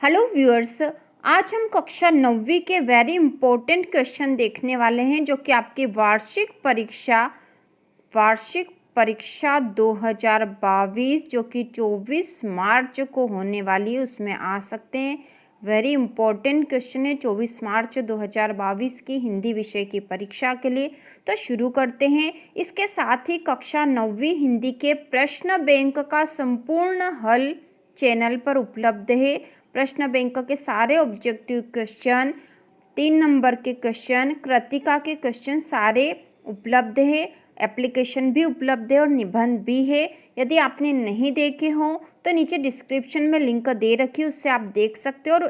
Hello viewers, आज हम कक्षा 9वीं के वेरी इंपॉर्टेंट क्वेश्चन देखने वाले हैं जो कि आपकी वार्षिक परीक्षा 2022 जो कि 24 मार्च को होने वाली है उसमें आ सकते हैं। वेरी इंपॉर्टेंट क्वेश्चन है 24 मार्च 2022 की हिंदी विषय की परीक्षा के लिए। तो शुरू करते हैं। इसके साथ ही कक्षा 9वीं हिंदी के प्रश्न बैंक का संपूर्ण हल चैनल पर उपलब्ध है। प्रश्न बैंक के सारे ऑब्जेक्टिव क्वेश्चन, 3 नंबर के क्वेश्चन, कृतिका के क्वेश्चन सारे उपलब्ध है। एप्लीकेशन भी उपलब्ध है और निबंध भी है। यदि आपने नहीं देखे हों तो नीचे डिस्क्रिप्शन में लिंक दे रखी है, उससे आप देख सकते हो। और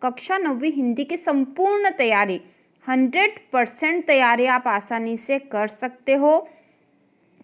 कक्षा 9वीं हिंदी की संपूर्ण तैयारी 100% तैयारी आप आसानी से कर सकते हो।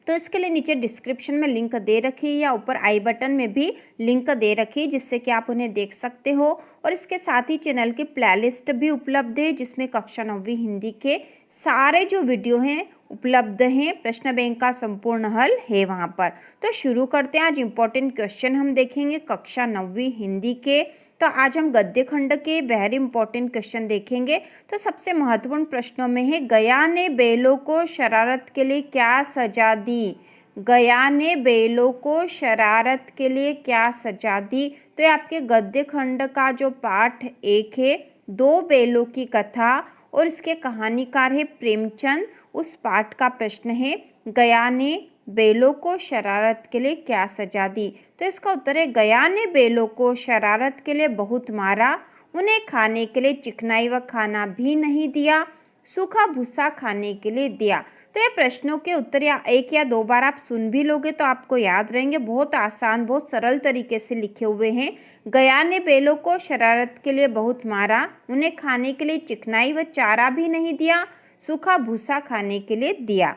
तो इसके लिए नीचे डिस्क्रिप्शन में लिंक दे रखी है या ऊपर आई बटन में भी लिंक दे रखी है जिससे कि आप उन्हें देख सकते हो। और इसके साथ ही चैनल की प्लेलिस्ट भी उपलब्ध है जिसमें कक्षा 9वीं हिंदी के सारे जो वीडियो हैं उपलब्ध हैं। प्रश्न बैंक का संपूर्ण हल है वहाँ पर। तो शुरू करते हैं। आज इंपॉर्टेंट क्वेश्चन हम देखेंगे कक्षा 9वीं हिंदी के। तो आज हम गद्य खंड के वेरी इंपॉर्टेंट क्वेश्चन देखेंगे। तो सबसे महत्वपूर्ण प्रश्नों में है, गया ने बैलों को शरारत के लिए क्या सजा दी? गया ने बैलों को शरारत के लिए क्या सजा दी? तो ये आपके गद्य खंड का जो पाठ 1 है, 2 बैलों की कथा, और इसके कहानीकार है प्रेमचंद। उस पाठ का प्रश्न है, गया ने बैलों को शरारत के लिए क्या सजा दी? तो इसका उत्तर है, गया ने बैलों को शरारत के लिए बहुत मारा, उन्हें खाने के लिए चिकनाई व खाना भी नहीं दिया, सूखा भूसा खाने के लिए दिया। तो ये प्रश्नों के उत्तर या 1 या 2 बार आप सुन भी लोगे तो आपको याद रहेंगे। बहुत आसान, बहुत सरल तरीके से लिखे हुए हैं। गया ने बैलों को शरारत के लिए बहुत मारा, उन्हें खाने के लिए चिकनाई व चारा भी नहीं दिया, सूखा भूसा खाने के लिए दिया।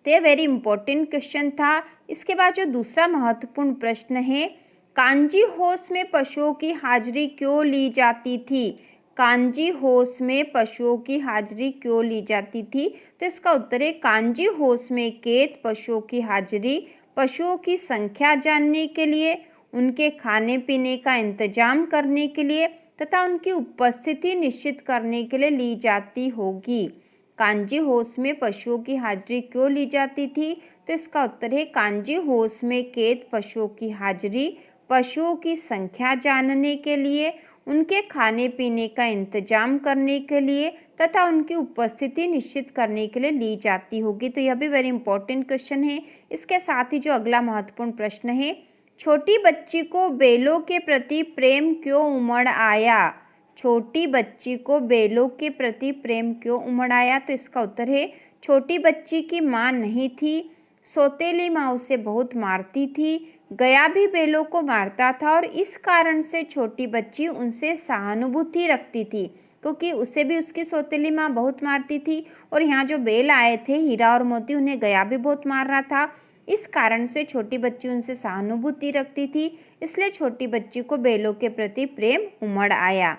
तो ये वेरी इंपॉर्टेंट क्वेश्चन था। इसके बाद जो दूसरा महत्वपूर्ण प्रश्न है, कांजी होश में पशुओं की हाजिरी क्यों ली जाती थी? कांजी होश में पशुओं की हाजिरी क्यों ली जाती थी? तो इसका उत्तर है, कांजी होश में कैद पशुओं की हाजिरी पशुओं की संख्या जानने के लिए, उनके खाने पीने का इंतजाम करने के लिए तथा उनकी उपस्थिति निश्चित करने के लिए ली जाती होगी। कांजी होश में पशुओं की हाजिरी क्यों ली जाती थी? तो इसका उत्तर है, कांजी होश में कैद पशुओं की हाजिरी पशुओं की संख्या जानने के लिए, उनके खाने पीने का इंतजाम करने के लिए तथा उनकी उपस्थिति निश्चित करने के लिए ली जाती होगी। तो यह भी वेरी इंपॉर्टेंट क्वेश्चन है। इसके साथ ही जो अगला महत्वपूर्ण प्रश्न है, छोटी बच्ची को बैलों के प्रति प्रेम क्यों उमड़ आया? छोटी बच्ची को बैलों के प्रति प्रेम क्यों उमड़ आया? तो इसका उत्तर है, छोटी बच्ची की माँ नहीं थी, सौतेली माँ उसे बहुत मारती थी, गया भी बैलों को मारता था और इस कारण से छोटी बच्ची उनसे सहानुभूति रखती थी, क्योंकि उसे भी उसकी सौतेली माँ बहुत मारती थी। और यहाँ जो बैल आए थे हीरा और मोती, उन्हें गया भी बहुत मार रहा था। इस कारण से छोटी बच्ची उनसे सहानुभूति रखती थी, इसलिए छोटी बच्ची को बैलों के प्रति प्रेम उमड़ आया।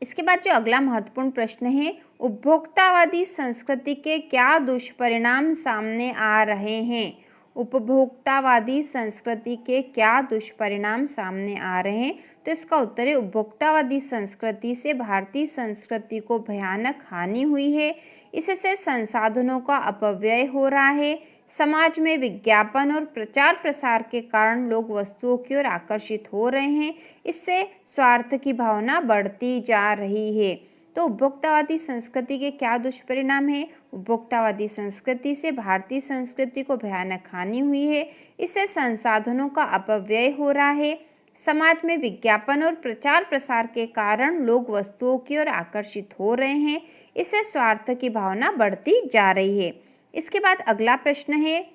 इसके बाद जो अगला महत्वपूर्ण प्रश्न है, उपभोक्तावादी संस्कृति के क्या दुष्परिणाम सामने आ रहे हैं? उपभोक्तावादी संस्कृति के क्या दुष्परिणाम सामने आ रहे हैं? तो इसका उत्तर है, उपभोक्तावादी संस्कृति से भारतीय संस्कृति को भयानक हानि हुई है। इससे संसाधनों का अपव्यय हो रहा है। समाज में विज्ञापन और प्रचार प्रसार के कारण लोग वस्तुओं की ओर आकर्षित हो रहे हैं। इससे स्वार्थ की भावना बढ़ती जा रही है। तो उपभोक्तावादी संस्कृति के क्या दुष्परिणाम है? उपभोक्तावादी संस्कृति से भारतीय संस्कृति को भयानक हानि हुई है। इससे संसाधनों का अपव्यय हो रहा है। समाज में विज्ञापन और प्रचार प्रसार के कारण लोग वस्तुओं की ओर आकर्षित हो रहे हैं। इससे स्वार्थ की भावना बढ़ती जा रही है। इसके बाद अगला प्रश्न है,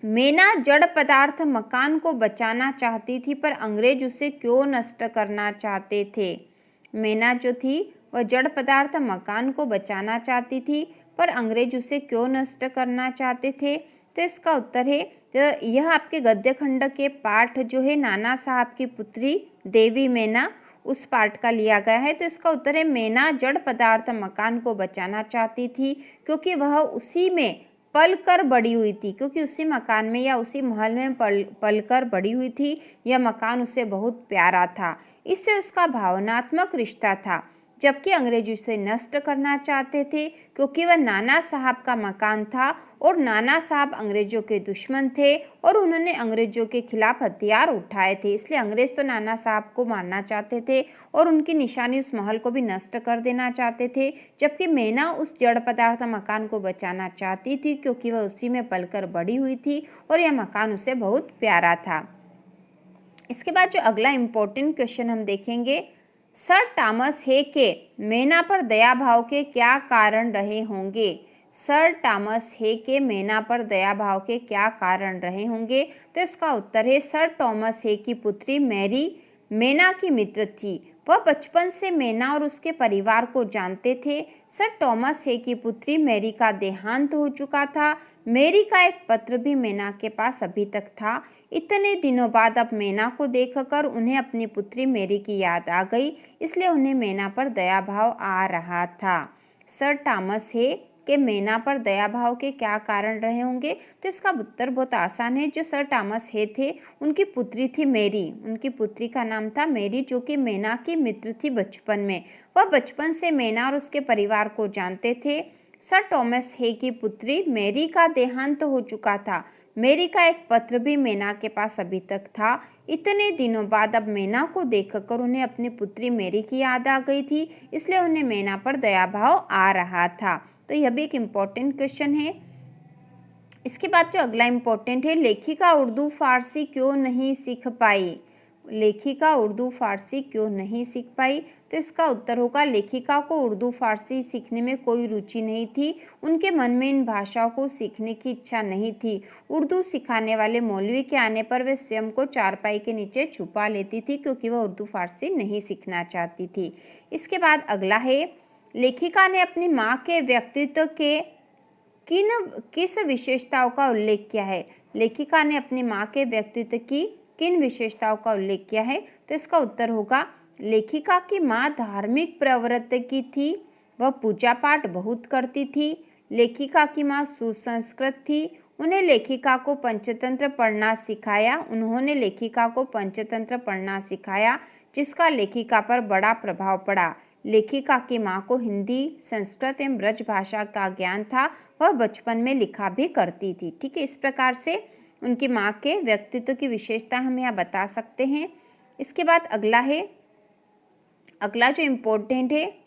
मेना जड़ पदार्थ मकान को बचाना चाहती थी पर अंग्रेज उसे क्यों नष्ट करना चाहते थे? मेना जो थी वह जड़ पदार्थ मकान को बचाना चाहती थी पर अंग्रेज उसे क्यों नष्ट करना चाहते थे? तो इसका उत्तर है, तो यह आपके गद्य खंड के पाठ जो है नाना साहब की पुत्री देवी मेना, उस पाठ का लिया गया है। तो इसका उत्तर है, मेना जड़ पदार्थ मकान को बचाना चाहती थी क्योंकि वह उसी में पलकर बड़ी हुई थी, क्योंकि उसी मकान में या उसी महल में पलकर बड़ी हुई थी। यह मकान उसे बहुत प्यारा था, इससे उसका भावनात्मक रिश्ता था। जबकि अंग्रेज उसे नष्ट करना चाहते थे, क्योंकि वह नाना साहब का मकान था और नाना साहब अंग्रेजों के दुश्मन थे और उन्होंने अंग्रेजों के खिलाफ हथियार उठाए थे। इसलिए अंग्रेज तो नाना साहब को मारना चाहते थे और उनकी निशानी उस महल को भी नष्ट कर देना चाहते थे। जबकि मैना उस जड़ पदार्थ मकान को बचाना चाहती थी, क्योंकि वह उसी में पलकर बड़ी हुई थी और यह मकान उसे बहुत प्यारा था। इसके बाद जो अगला इम्पोर्टेंट क्वेश्चन हम देखेंगे, सर टॉमस हे के मैना पर दया भाव के क्या कारण रहे होंगे। सर टॉमस हे के मैना पर दया भाव के क्या कारण रहे होंगे। तो इसका उत्तर है, सर टॉमस हे की पुत्री मैरी मैना की मित्र थी। वह बचपन से मैना और उसके परिवार को जानते थे। सर टॉमस हे की पुत्री मैरी का देहांत हो चुका था। मैरी का एक पत्र भी मैना के पास अभी तक था। इतने दिनों बाद अब मैना को देखकर उन्हें अपनी पुत्री मैरी की याद आ गई, इसलिए उन्हें मैना पर दया भाव आ रहा था। सर टॉमस हे के मैना पर दया भाव के क्या कारण रहे होंगे। तो इसका उत्तर बहुत आसान है। जो सर टॉमस हे थे, उनकी पुत्री थी मैरी, उनकी पुत्री का नाम था मैरी, जो कि मैना की मित्र थी बचपन में। वह बचपन से मैना और उसके परिवार को जानते थे। सर टॉमस हे की पुत्री मैरी का देहांत हो चुका था। मैरी का एक पत्र भी मैना के पास अभी तक था। इतने दिनों बाद अब मैना को देखकर उन्हें अपनी पुत्री मैरी की याद आ गई थी, इसलिए उन्हें मैना पर दया भाव आ रहा था। तो यह भी एक इम्पॉर्टेंट क्वेश्चन है। इसके बाद जो अगला इम्पोर्टेंट है, लेखिका उर्दू फारसी क्यों नहीं सीख पाई। लेखिका उर्दू फारसी क्यों नहीं सीख पाई। तो इसका उत्तर होगा, लेखिका को उर्दू फारसी सीखने में कोई रुचि नहीं थी। उनके मन में इन भाषाओं को सीखने की इच्छा नहीं थी। उर्दू सिखाने वाले मौलवी के आने पर वे स्वयं को चारपाई के नीचे छुपा लेती थी, क्योंकि वह उर्दू फारसी नहीं सीखना चाहती थी। इसके बाद अगला है, लेखिका ने अपनी माँ के व्यक्तित्व के किस विशेषताओं का उल्लेख किया है। लेखिका ने अपनी माँ के व्यक्तित्व की किन विशेषताओं का उल्लेख किया है। तो इसका उत्तर होगा, लेखिका की माँ धार्मिक प्रवृत्ति की थी, वह पूजा पाठ बहुत करती थी। लेखिका की माँ सुसंस्कृत थी। उन्होंने लेखिका को पंचतंत्र पढ़ना सिखाया, जिसका लेखिका पर बड़ा प्रभाव पड़ा। लेखिका की माँ को हिंदी, संस्कृत एवं ब्रज भाषा का ज्ञान था। वह बचपन में लिखा भी करती थी। ठीक है, इस प्रकार से उनकी माँ के व्यक्तित्व की विशेषता हम यहाँ बता सकते हैं। इसके बाद अगला है, अगला जो इम्पोर्टेंट है,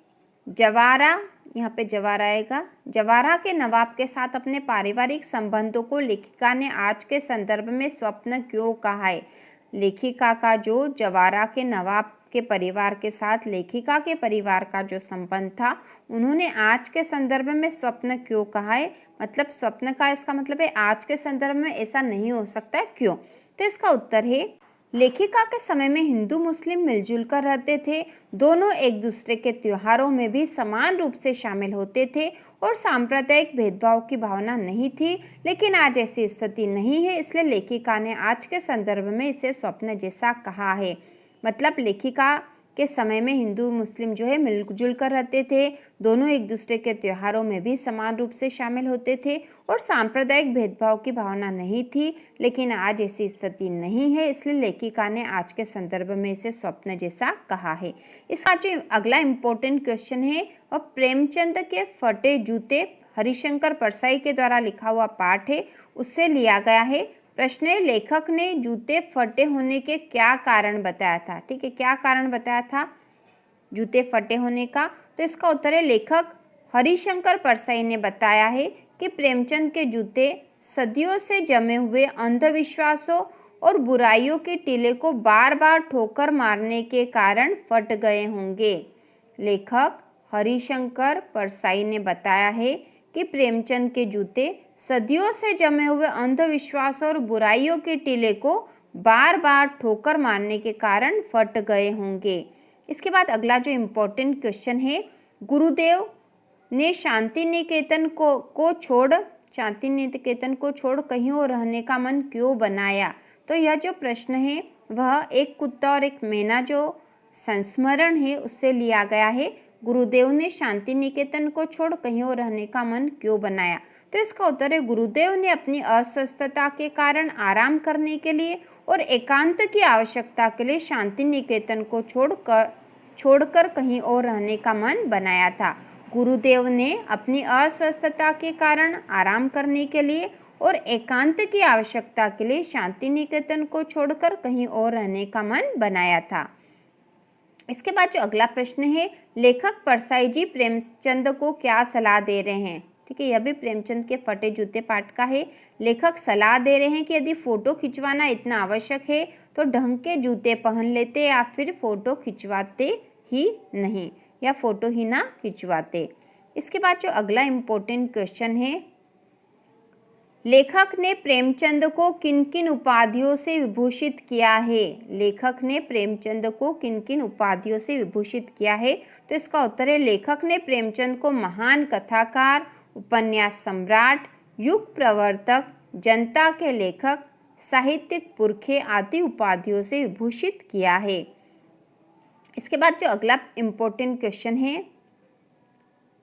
जवारा, यहाँ पे जवारा आएगा। जवारा के नवाब के साथ अपने पारिवारिक संबंधों को लेखिका ने आज के संदर्भ में स्वप्न क्यों कहा है। लेखिका का जो जवारा के नवाब के परिवार के साथ लेखिका के परिवार का जो संबंध था, उन्होंने आज के संदर्भ में स्वप्न क्यों कहा है। मतलब स्वप्न का इसका मतलब है आज के संदर्भ में ऐसा नहीं हो सकता है, क्यों। तो इसका उत्तर है, लेखिका के समय में हिंदू मुस्लिम मिलजुल कर रहते थे। दोनों एक दूसरे के त्योहारों में भी समान रूप से शामिल होते थे और सांप्रदायिक भेदभाव की भावना नहीं थी। लेकिन आज ऐसी स्थिति नहीं है, इसलिए लेखिका ने आज के संदर्भ में इसे स्वप्न जैसा कहा है। मतलब लेखिका के समय में हिंदू मुस्लिम जो है मिलजुल कर रहते थे, दोनों एक दूसरे के त्योहारों में भी समान रूप से शामिल होते थे और सांप्रदायिक भेदभाव की भावना नहीं थी। लेकिन आज ऐसी स्थिति नहीं है, इसलिए लेखिका ने आज के संदर्भ में इसे स्वप्न जैसा कहा है। इसका जो अगला इम्पोर्टेंट क्वेश्चन है, वह प्रेमचंद के फटे जूते हरिशंकर परसाई के द्वारा लिखा हुआ पाठ है, उससे लिया गया है। प्रश्न है, लेखक ने जूते फटे होने के क्या कारण बताया था। ठीक है, क्या कारण बताया था जूते फटे होने का। तो इसका उत्तर है, लेखक हरिशंकर परसाई ने बताया है कि प्रेमचंद के जूते सदियों से जमे हुए अंधविश्वासों और बुराइयों के टीले को बार बार ठोकर मारने के कारण फट गए होंगे। लेखक हरिशंकर परसाई ने बताया है कि प्रेमचंद के जूते सदियों से जमे हुए अंधविश्वास और बुराइयों के टीले को बार बार ठोकर मारने के कारण फट गए होंगे। इसके बाद अगला जो इम्पोर्टेंट क्वेश्चन है, गुरुदेव ने शांति निकेतन को छोड़ कहीं और रहने का मन क्यों बनाया। तो यह जो प्रश्न है वह एक कुत्ता और एक मैना जो संस्मरण है उससे लिया गया है। गुरुदेव ने शांति निकेतन को छोड़ कहीं और रहने का मन क्यों बनाया। तो इसका उत्तर है गुरुदेव ने अपनी अस्वस्थता के कारण आराम करने के लिए और एकांत की आवश्यकता के लिए शांति निकेतन को छोड़कर कहीं और रहने का मन बनाया था। गुरुदेव ने अपनी अस्वस्थता के कारण आराम करने के लिए और एकांत की आवश्यकता के लिए शांति निकेतन को छोड़कर कहीं और रहने का मन बनाया था। इसके बाद जो अगला प्रश्न है, लेखक परसाई जी प्रेमचंद को क्या सलाह दे रहे हैं? ठीक है, यह भी प्रेमचंद के फटे जूते पाठ का है। लेखक सलाह दे रहे हैं कि यदि फोटो खिंचवाना इतना आवश्यक है तो ढंग के जूते पहन लेते या फिर फोटो खिंचवाते ही नहीं, या फोटो ही ना खिंचवाते। इसके बाद जो अगला इम्पोर्टेंट क्वेश्चन है, लेखक ने प्रेमचंद को किन किन उपाधियों से विभूषित किया है? लेखक ने प्रेमचंद को किन किन उपाधियों से विभूषित किया है? तो इसका उत्तर है लेखक ने प्रेमचंद को महान कथाकार, उपन्यास सम्राट, युग प्रवर्तक, जनता के लेखक, साहित्यिक पुरखे आदि उपाधियों से विभूषित किया है। इसके बाद जो अगला इम्पोर्टेंट क्वेश्चन है,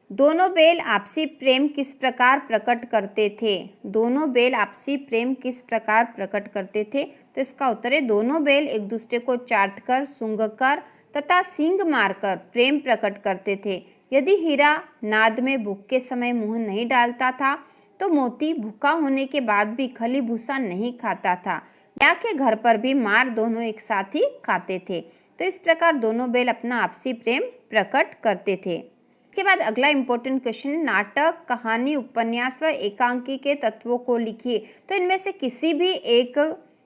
दोनों बैल आपसी प्रेम किस प्रकार प्रकट करते थे? दोनों बैल आपसी प्रेम किस प्रकार प्रकट करते थे? तो इसका उत्तर है दोनों बैल एक दूसरे को चाटकर, सूंघकर तथा सींग मारकर प्रेम प्रकट करते थे। यदि हीरा नाद में भूख के समय मुंह नहीं डालता था तो मोती भूखा होने के बाद भी खली भूसा नहीं खाता था। या के घर पर भी मार दोनों एक साथ ही खाते थे। तो इस प्रकार दोनों बैल अपना आपसी प्रेम प्रकट करते थे। इसके बाद अगला इम्पोर्टेंट क्वेश्चन, नाटक, कहानी, उपन्यास व एकांकी के तत्वों को लिखिए। तो इनमें से किसी भी एक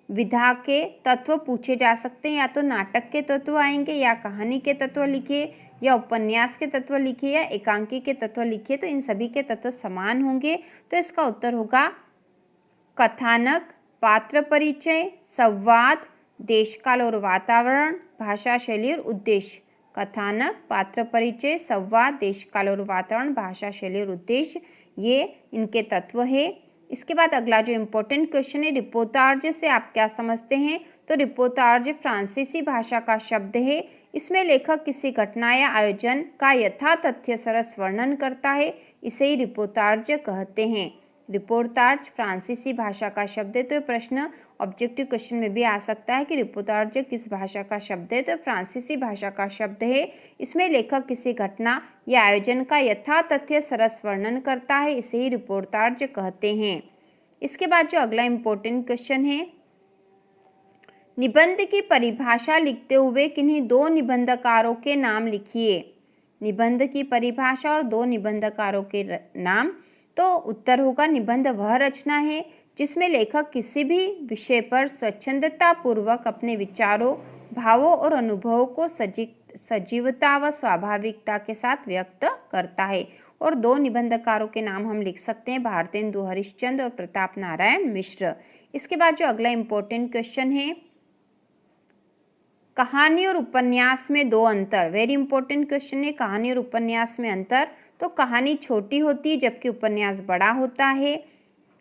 विधा के तत्व पूछे जा सकते हैं। या तो नाटक के तत्व आएंगे, या कहानी के तत्व लिखिए, या उपन्यास के तत्व लिखिए, या एकांकी के तत्व लिखिए। तो इन सभी के तत्व समान होंगे। तो इसका उत्तर होगा कथानक, पात्र परिचय, संवाद, देशकाल और वातावरण, भाषा शैली और उद्देश्य। कथानक, पात्र परिचय, संवाद, देशकाल और वातावरण, भाषा शैली और उद्देश्य, ये इनके तत्व है। इसके बाद अगला जो इम्पोर्टेंट क्वेश्चन है, रिपोर्टार्ज से आप क्या समझते हैं? तो रिपोर्टार्ज फ्रांसीसी भाषा का शब्द है। इसमें लेखक किसी घटना या आयोजन का यथातथ्य सरस वर्णन करता है, इसे ही रिपोर्टार्ज कहते हैं। रिपोर्टार्ज फ्रांसीसी भाषा का शब्द है। तो प्रश्न ऑब्जेक्टिव क्वेश्चन में भी आ सकता है कि रिपोर्टार्ज किस भाषा का शब्द है? तो फ्रांसीसी भाषा का शब्द है। इसमें लेखक किसी घटना या आयोजन का यथातथ्य सरस वर्णन करता है, इसे ही रिपोर्टार्ज कहते हैं। इसके बाद जो अगला इम्पोर्टेंट क्वेश्चन है, निबंध की परिभाषा लिखते हुए किन्हीं दो निबंधकारों के नाम लिखिए। निबंध की परिभाषा और दो निबंधकारों के नाम। तो उत्तर होगा निबंध वह रचना है जिसमें लेखक किसी भी विषय पर स्वच्छंदता पूर्वक अपने विचारों, भावों और अनुभवों को सजीवता व स्वाभाविकता के साथ व्यक्त करता है। और दो निबंधकारों के नाम हम लिख सकते हैं, भारतेंदु हरिश्चंद्र और प्रताप नारायण मिश्र। इसके बाद जो अगला इम्पोर्टेंट क्वेश्चन है, कहानी और उपन्यास में दो अंतर। वेरी इंपॉर्टेंट क्वेश्चन है, कहानी और उपन्यास में अंतर। तो कहानी छोटी होती है जबकि उपन्यास बड़ा होता है।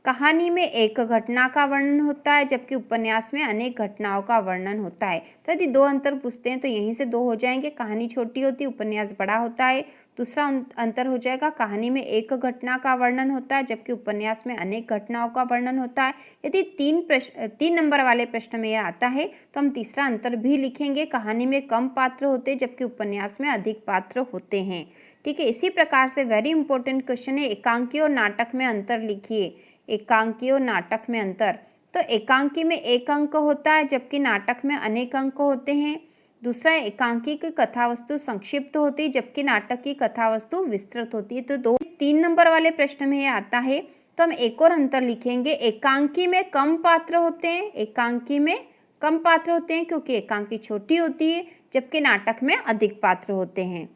कहानी में एक घटना का वर्णन होता है जबकि उपन्यास में अनेक घटनाओं का वर्णन होता है। तो यदि दो अंतर पूछते हैं तो यहीं से दो हो जाएंगे, कहानी छोटी होती है, उपन्यास बड़ा होता है। दूसरा अंतर हो जाएगा, कहानी में एक घटना का वर्णन होता है जबकि उपन्यास में अनेक घटनाओं का वर्णन होता है। यदि तीन नंबर वाले प्रश्न में यह आता है तो हम तीसरा अंतर भी लिखेंगे, कहानी में कम पात्र होते हैं जबकि उपन्यास में अधिक पात्र होते हैं। ठीक है, इसी प्रकार से वेरी इंपॉर्टेंट क्वेश्चन है, एकांकी और नाटक में अंतर लिखिए। एकांकी और नाटक में अंतर। तो एकांकी में एक अंक होता है जबकि नाटक में अनेक अंक होते हैं। दूसरा, एकांकी की कथावस्तु संक्षिप्त होती है जबकि नाटक की कथावस्तु विस्तृत होती है। तो 3 नंबर वाले प्रश्न में यह आता है तो हम एक और अंतर लिखेंगे, एकांकी में कम पात्र होते हैं। एकांकी में कम पात्र होते हैं क्योंकि एकांकी छोटी होती है जबकि नाटक में अधिक पात्र होते हैं।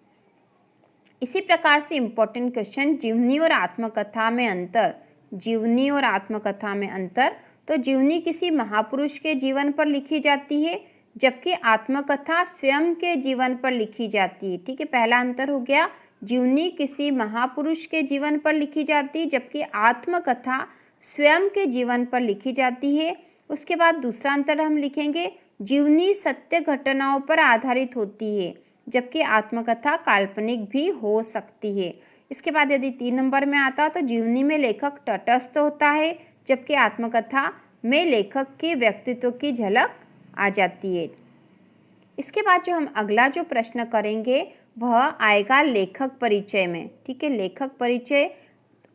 इसी प्रकार से इंपॉर्टेंट क्वेश्चन, जीवनी और आत्मकथा में अंतर। जीवनी और आत्मकथा में अंतर। तो जीवनी किसी महापुरुष के जीवन पर लिखी जाती है जबकि आत्मकथा स्वयं के जीवन पर लिखी जाती है। ठीक है, पहला अंतर हो गया, जीवनी किसी महापुरुष के जीवन पर लिखी जाती है जबकि आत्मकथा स्वयं के जीवन पर लिखी जाती है। उसके बाद दूसरा अंतर हम लिखेंगे, जीवनी सत्य घटनाओं पर आधारित होती है जबकि आत्मकथा काल्पनिक भी हो सकती है। इसके बाद यदि 3 नंबर में आता तो जीवनी में लेखक तटस्थ होता है, जबकि आत्मकथा में लेखक के व्यक्तित्व की झलक आ जाती है। इसके बाद जो हम अगला जो प्रश्न करेंगे वह आएगा लेखक परिचय में। ठीक है, लेखक परिचय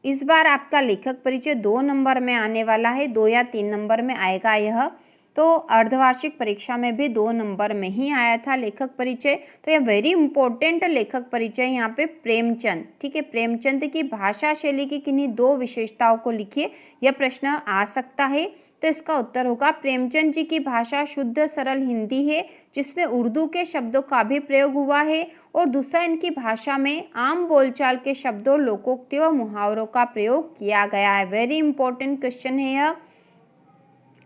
इस बार आपका लेखक परिचय 2 नंबर में आने वाला है, 2 या 3 नंबर में आएगा यह। तो अर्धवार्षिक परीक्षा में भी 2 नंबर में ही आया था लेखक परिचय। तो यह वेरी इंपॉर्टेंट लेखक परिचय यहाँ पे प्रेमचंद। ठीक है, प्रेमचंद की भाषा शैली की किन्हीं 2 विशेषताओं को लिखिए, यह प्रश्न आ सकता है। तो इसका उत्तर होगा प्रेमचंद जी की भाषा शुद्ध सरल हिंदी है, जिसमें उर्दू के शब्दों का भी प्रयोग हुआ है, और दूसरा इनकी भाषा में आम बोलचाल के शब्दों, लोकोक्ति व मुहावरों का प्रयोग किया गया है। वेरी इंपॉर्टेंट क्वेश्चन है यह।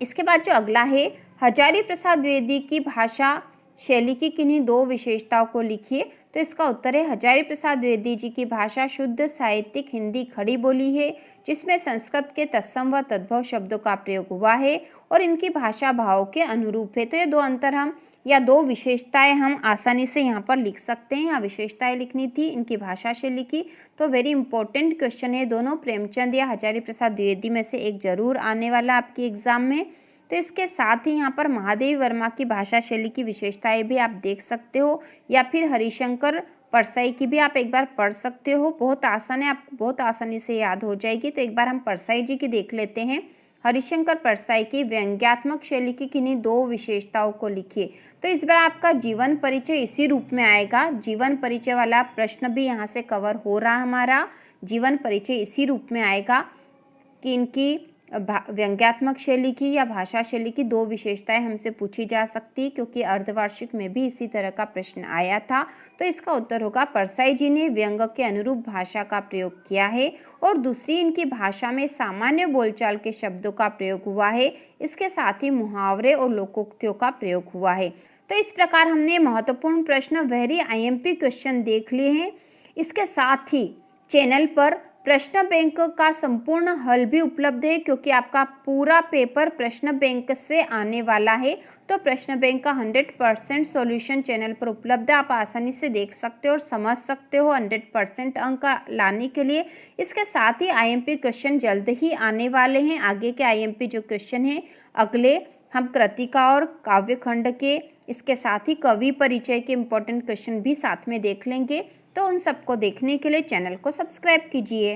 इसके बाद जो अगला है, हजारी प्रसाद द्विवेदी की भाषा शैली की किन्हीं 2 विशेषताओं को लिखिए। तो इसका उत्तर है हजारी प्रसाद द्विवेदी जी की भाषा शुद्ध साहित्यिक हिंदी खड़ी बोली है, जिसमें संस्कृत के तत्सम व तद्भव शब्दों का प्रयोग हुआ है, और इनकी भाषा भाव के अनुरूप है। तो ये 2 अंतर हम या 2 विशेषताएं हम आसानी से यहाँ पर लिख सकते हैं। यहाँ विशेषताएं लिखनी थी इनकी भाषा शैली की। तो वेरी इंपॉर्टेंट क्वेश्चन है दोनों, प्रेमचंद या हजारी प्रसाद द्विवेदी में से एक जरूर आने वाला आपकी एग्जाम में। तो इसके साथ ही यहाँ पर महादेवी वर्मा की भाषा शैली की विशेषताएं भी आप देख सकते हो, या फिर हरिशंकर परसाई की भी आप एक बार पढ़ सकते हो। बहुत आसान है, आपको बहुत आसानी से याद हो जाएगी। तो एक बार हम परसाई जी की देख लेते हैं। हरिशंकर परसाई की व्यंग्यात्मक शैली की किन्हीं 2 विशेषताओं को लिखिए। तो इस बार आपका जीवन परिचय इसी रूप में आएगा। जीवन परिचय वाला प्रश्न भी यहाँ से कवर हो रहा हमारा। जीवन परिचय इसी रूप में आएगा कि इनकी व्यंग्यात्मक शैली की या भाषा शैली की 2 विशेषताएं हमसे पूछी जा सकती है, क्योंकि अर्धवार्षिक में भी इसी तरह का प्रश्न आया था। तो इसका उत्तर होगा परसाई जी ने व्यंग के अनुरूप भाषा का प्रयोग किया है, और दूसरी इनकी भाषा में सामान्य बोलचाल के शब्दों का प्रयोग हुआ है। इसके साथ ही मुहावरे और लोकोक्तियों का प्रयोग हुआ है। तो इस प्रकार हमने महत्वपूर्ण प्रश्न वेरी आईएमपी क्वेश्चन देख लिए हैं। इसके साथ ही चैनल पर प्रश्न बैंक का संपूर्ण हल भी उपलब्ध है, क्योंकि आपका पूरा पेपर प्रश्न बैंक से आने वाला है। तो प्रश्न बैंक का 100% सॉल्यूशन चैनल पर उपलब्ध है। आप आसानी से देख सकते हो और समझ सकते हो 100% अंक लाने के लिए। इसके साथ ही आईएमपी क्वेश्चन जल्द ही आने वाले हैं। आगे के आईएमपी जो क्वेश्चन है अगले हम कृतिका और काव्यखंड के, इसके साथ ही कवि परिचय के इम्पोर्टेंट क्वेश्चन भी साथ में देख लेंगे। तो उन सबको देखने के लिए चैनल को सब्सक्राइब कीजिए।